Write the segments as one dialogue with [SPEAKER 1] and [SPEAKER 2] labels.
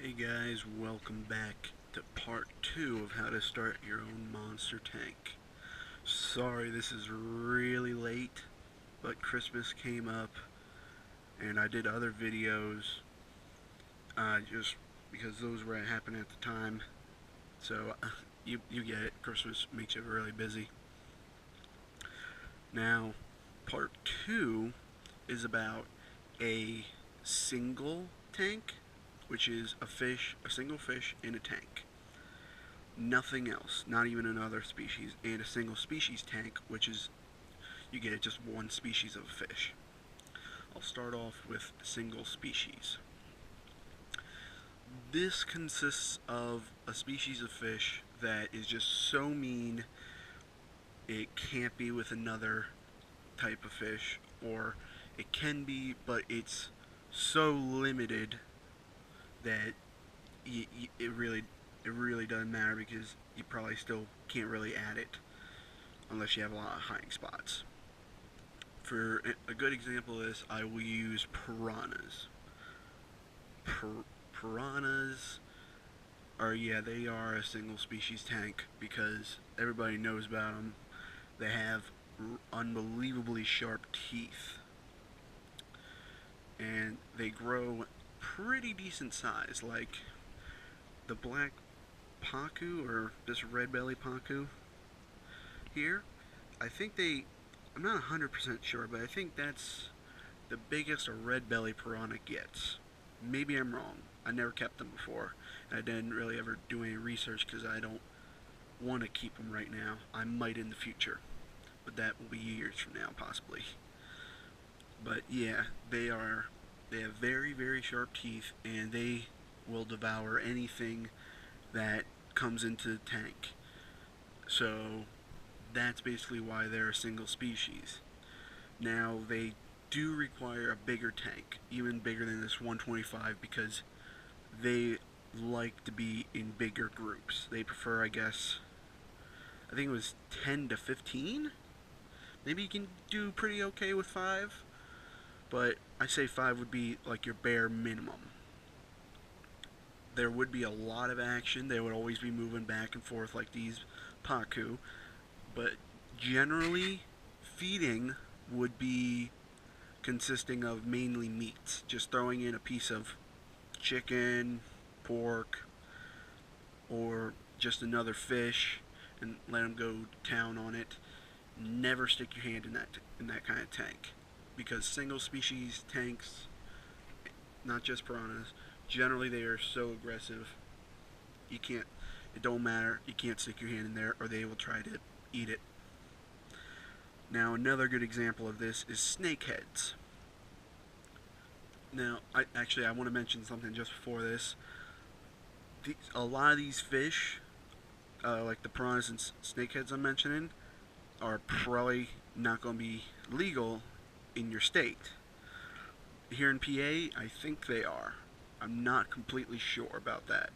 [SPEAKER 1] Hey guys, welcome back to part 2 of how to start your own monster tank. Sorry this is really late, but Christmas came up and I did other videos just because those were happening at the time. So you get it, Christmas makes you really busy. Now, part 2 is about a single tank, which is a single fish in a tank. Nothing else, not even another species, and a single species tank, which is, you get just one species of fish. I'll start off with single species. This consists of a species of fish that is just so mean it can't be with another type of fish, or it can be, but it's so limited that it really doesn't matter because you probably still can't really add it unless you have a lot of hiding spots. For a good example of this, I will use piranhas. Piranhas they are a single species tank because everybody knows about them. They have unbelievably sharp teeth, and they grow pretty decent size, like the black pacu or this red belly pacu here. I think I'm not 100% sure, but I think that's the biggest a red belly piranha gets. Maybe I'm wrong. I never kept them before, and I didn't really ever do any research because I don't want to keep them right now. I might in the future, but that will be years from now possibly. But yeah, they have very, very sharp teeth, and they will devour anything that comes into the tank. So that's basically why they're a single species. Now, they do require a bigger tank, even bigger than this 125, because they like to be in bigger groups. They prefer, I think it was 10 to 15? Maybe you can do pretty okay with 5, but I say 5 would be like your bare minimum. There would be a lot of action. They would always be moving back and forth like these pacu, but generally feeding would be consisting of mainly meats, just throwing in a piece of chicken, pork, or just another fish and let them go town on it. Never stick your hand in that kind of tank, because single species tanks, not just piranhas, generally they are so aggressive. You can't. It don't matter. You can't stick your hand in there, or they will try to eat it. Now, another good example of this is snakeheads. Now, I want to mention something just before this. A lot of these fish, like the piranhas and snakeheads I'm mentioning, are probably not going to be legal in your state. Here in PA, I think they are. I'm not completely sure about that.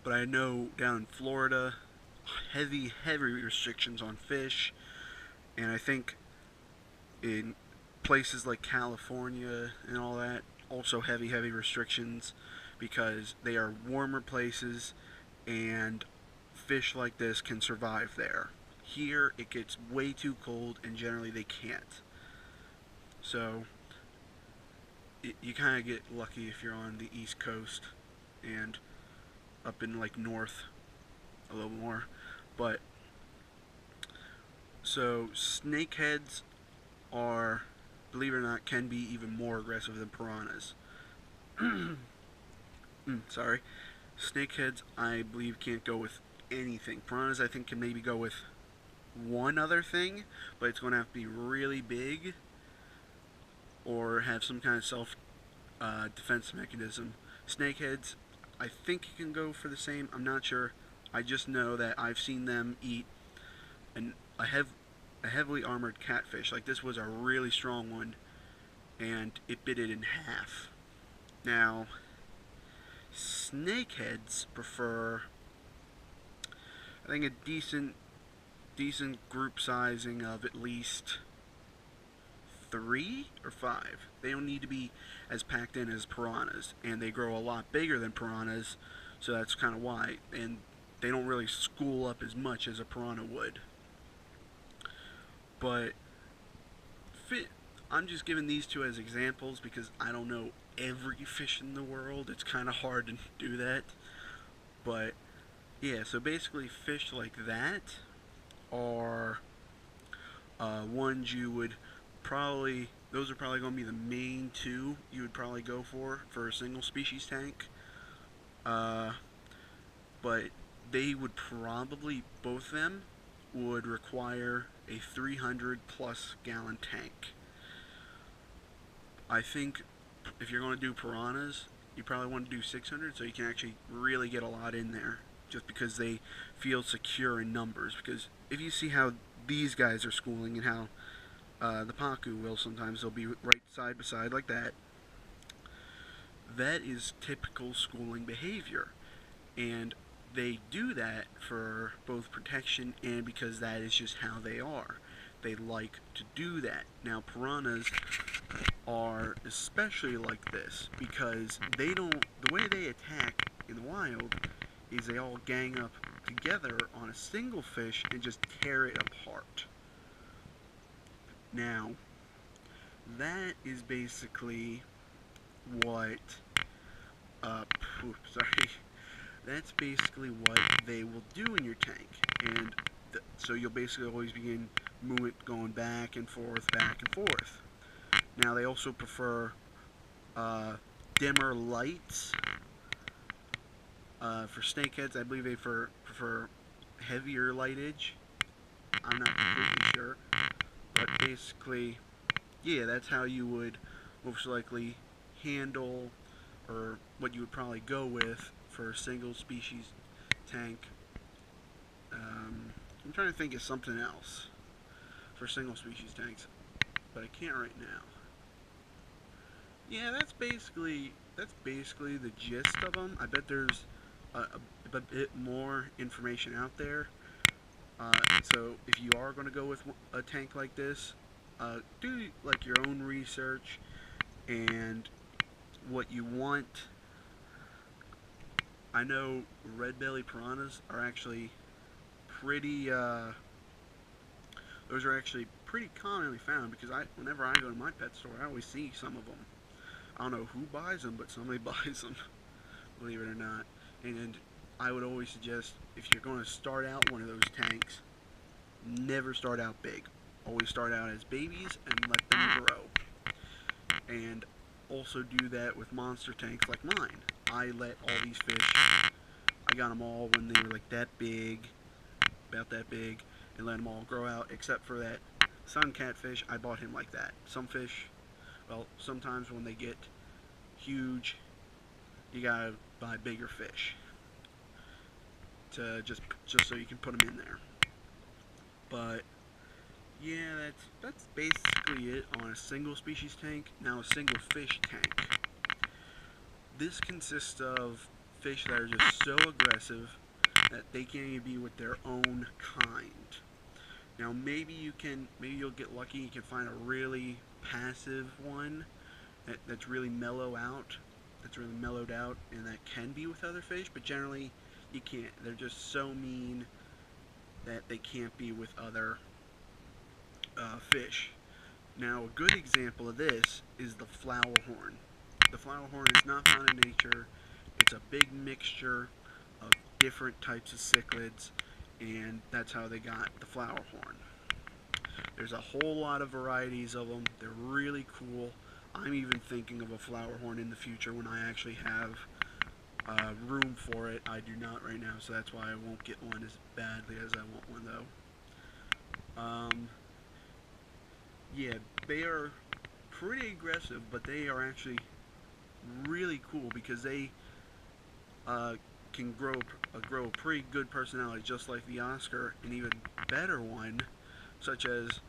[SPEAKER 1] But I know down in Florida, heavy restrictions on fish, and I think in places like California and all that, also heavy restrictions because they are warmer places and fish like this can survive there. Here it gets way too cold and generally they can't. So you kind of get lucky if you're on the East Coast and up in like north a little more. But so snakeheads are, believe it or not, can be even more aggressive than piranhas. Sorry. Snakeheads, I believe, can't go with anything. Piranhas, I think, can maybe go with one other thing, but it's going to have to be really big or have some kind of self defense mechanism. Snakeheads, I think you can go for the same. I'm not sure. I just know that I've seen them eat a heavily armored catfish. Like this was a really strong one, and it bit it in half. Now, snakeheads prefer, I think, a decent group sizing of at least 3 or 5. They don't need to be as packed in as piranhas, and they grow a lot bigger than piranhas, so that's kind of why. And they don't really school up as much as a piranha would. But I'm just giving these two as examples because I don't know every fish in the world. It's kind of hard to do that. But yeah, so basically fish like that are ones you would probably, those are probably going to be the main two you would probably go for a single species tank. But they would probably, both of them would require a 300 plus gallon tank. I think if you're going to do piranhas, you probably want to do 600 so you can actually really get a lot in there, just because they feel secure in numbers. Because if you see how these guys are schooling and how the pacu will, sometimes they'll be right side by side like that. That is typical schooling behavior, and they do that for both protection and because that is just how they are. They like to do that. Now piranhas are especially like this because they don't, the way they attack in the wild is they all gang up together on a single fish and just tear it apart. Now that is basically what that's basically what they will do in your tank. And so you'll basically always begin movement going back and forth, back and forth. Now they also prefer dimmer lights. For snakeheads, I believe they prefer heavier lightage. I'm not completely sure. But basically, yeah, that's how you would most likely handle, or what you would probably go with for a single species tank. I'm trying to think of something else for single species tanks, but I can't right now. Yeah, that's basically the gist of them. I bet there's a bit more information out there. So if you are going to go with a tank like this, do like your own research and what you want. I know red belly piranhas are actually pretty. Those are actually pretty commonly found because whenever I go to my pet store, I always see some of them. I don't know who buys them, but somebody buys them, believe it or not. And I would always suggest, if you're going to start out one of those tanks, never start out big. Always start out as babies and let them grow. And also do that with monster tanks like mine. I let all these fish, I got them all when they were like that big, about that big, and let them all grow out, except for that sun catfish. I bought him like that. Some fish, well, sometimes when they get huge, you gotta buy bigger fish to just so you can put them in there. But yeah, that's basically it on a single species tank. Now a single fish tank. This consists of fish that are just so aggressive that they can't even be with their own kind. Now maybe you'll get lucky. You can find a really passive one that's really mellowed out, and that can be with other fish. But generally, you can't. They're just so mean that they can't be with other fish. Now, a good example of this is the flower horn. The flower horn is not found in nature. It's a big mixture of different types of cichlids, and that's how they got the flower horn. There's a whole lot of varieties of them. They're really cool. I'm even thinking of a flower horn in the future when I actually have room for it. I do not right now, so that's why I won't get one as badly as I want one, though. Yeah, they are pretty aggressive, but they are actually really cool because they can grow a pretty good personality, just like the Oscar. An even better one, such as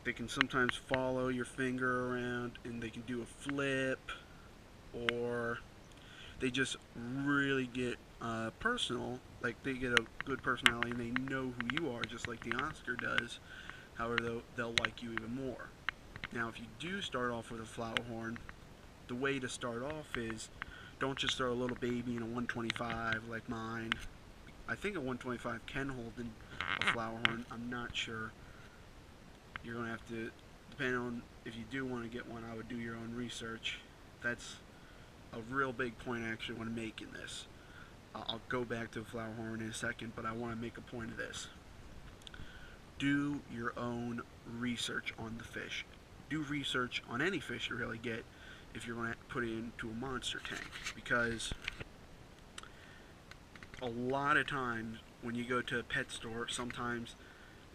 [SPEAKER 1] they can sometimes follow your finger around, and they can do a flip, or they just really get personal. Like, they get a good personality, and they know who you are, just like the Oscar does. However, they'll like you even more. Now, if you do start off with a flower horn, the way to start off is don't just throw a little baby in a 125 like mine. I think a 125 can hold a flower horn. I'm not sure. You're going to have to, depending on if you do want to get one, I would do your own research. That's a real big point I actually want to make in this. I'll go back to the flower horn in a second, but I want to make a point of this. Do your own research on the fish. Do research on any fish you really get if you're going to put it into a monster tank, because a lot of times when you go to a pet store, sometimes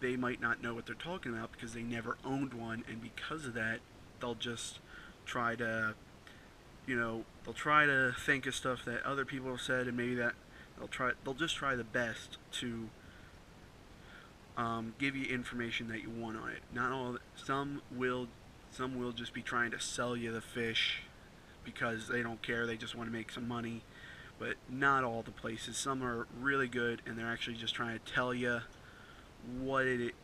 [SPEAKER 1] they might not know what they're talking about because they never owned one, and because of that, they'll just try to, they'll try to think of stuff that other people have said, and maybe that they'll just try the best to give you information that you want on it. Not all, some will just be trying to sell you the fish because they don't care, they just want to make some money. But not all the places. Some are really good and they're actually just trying to tell you what it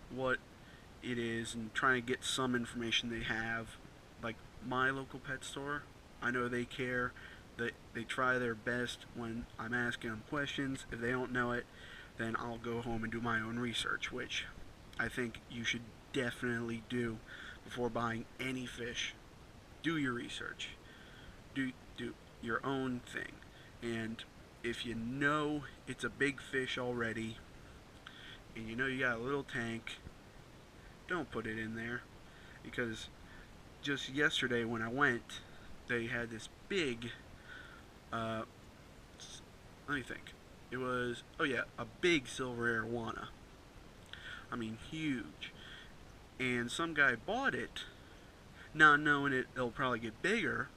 [SPEAKER 1] is and trying to get some information they have. Like my local pet store, I know they care. They try their best when I'm asking them questions. If they don't know it, then I'll go home and do my own research, which I think you should definitely do before buying any fish. Do your research. Do your own thing. And if you know it's a big fish already, and you know you got a little tank, don't put it in there. Because just yesterday when I went, they had this big, let me think. It was, oh yeah, a big silver arowana. I mean, huge. And some guy bought it, not knowing it'll probably get bigger,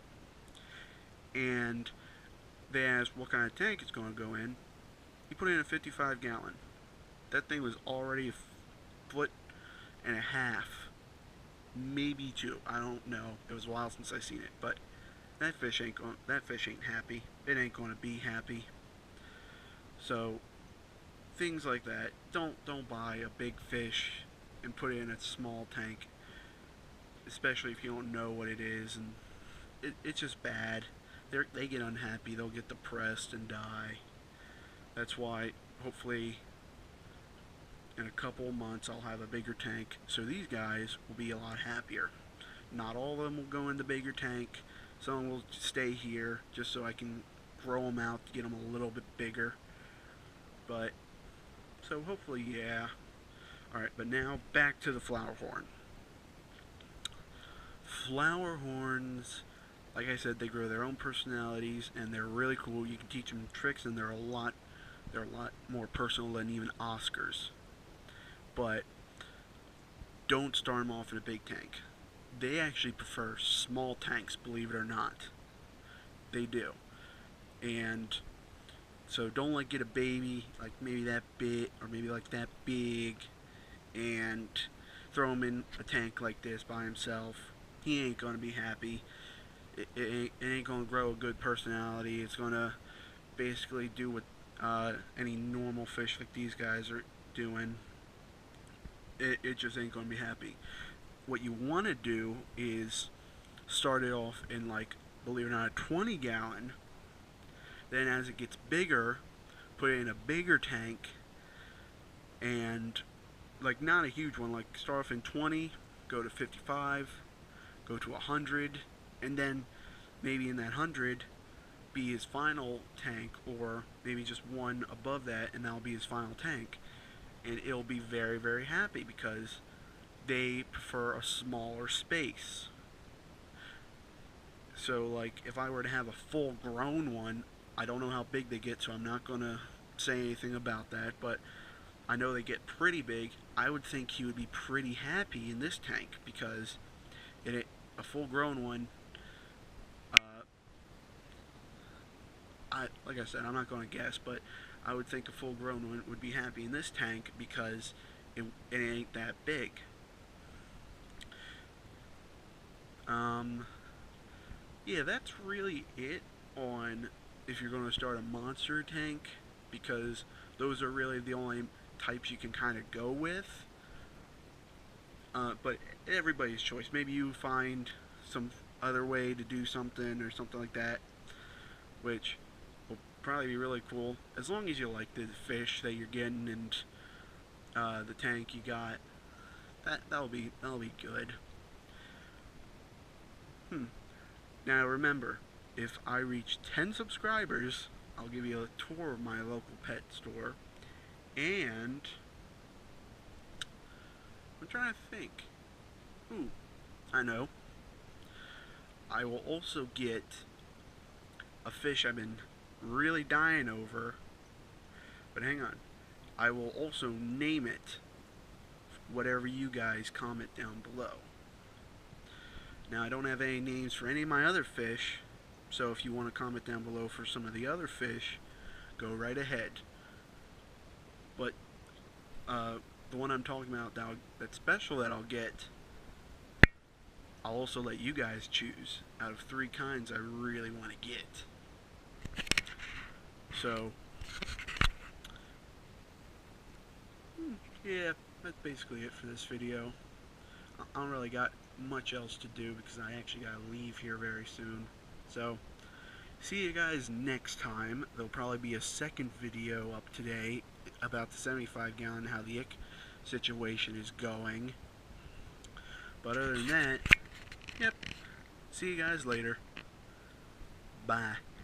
[SPEAKER 1] and they asked what kind of tank it's going to go in. He put it in a 55 gallon. That thing was already a foot and a half, maybe two. I don't know. It was a while since I seen it, but that fish ain't happy. It ain't going to be happy. So things like that. Don't buy a big fish and put it in a small tank, especially if you don't know what it is, and it's just bad. They get unhappy, they'll get depressed and die. That's why, hopefully, in a couple of months, I'll have a bigger tank, so these guys will be a lot happier. Not all of them will go in the bigger tank. Some will stay here, just so I can grow them out to get them a little bit bigger. But, so hopefully, yeah. Alright, but now, back to the flower horn. Flower horns, like I said, they grow their own personalities, and they're really cool. You can teach them tricks, and they're a lot more personal than even Oscars. But don't start them off in a big tank. They actually prefer small tanks, believe it or not. They do. And so don't get a baby like maybe that big or maybe like that big and throw him in a tank like this by himself. He ain't gonna be happy. It ain't gonna grow a good personality. It's gonna basically do what any normal fish like these guys are doing. It just ain't gonna be happy. What you want to do is start it off in, like, believe it or not, a 20 gallon. Then as it gets bigger, put it in a bigger tank, and like not a huge one, like start off in 20, go to 55, go to 100, and then maybe in that 100 be his final tank, or maybe just one above that and that'll be his final tank. And it'll be very, very happy because they prefer a smaller space. So like if I were to have a full grown one, I don't know how big they get, so I'm not going to say anything about that, but I know they get pretty big. I would think he would be pretty happy in this tank because a full grown one, like I said, I'm not going to guess, but I would think a full grown one would be happy in this tank because it ain't that big. Yeah, that's really it on if you're going to start a monster tank, because those are really the only types you can kind of go with. But everybody's choice. Maybe you find some other way to do something or something like that, which will probably be really cool. As long as you like the fish that you're getting and the tank you got, that'll be good. Now remember, if I reach 10 subscribers, I'll give you a tour of my local pet store, and I'm trying to think. Ooh, I know. I will also get a fish I've been really dying over, but hang on. I will also name it whatever you guys comment down below. Now, I don't have any names for any of my other fish, so if you want to comment down below for some of the other fish, go right ahead. But the one I'm talking about that's special that I'll get, I'll also let you guys choose out of 3 kinds I really want to get. So, yeah, that's basically it for this video. I don't really got much else to do because I actually gotta leave here very soon. So, see you guys next time. There'll probably be a second video up today about the 75-gallon, how the ick situation is going. But other than that, yep, see you guys later. Bye.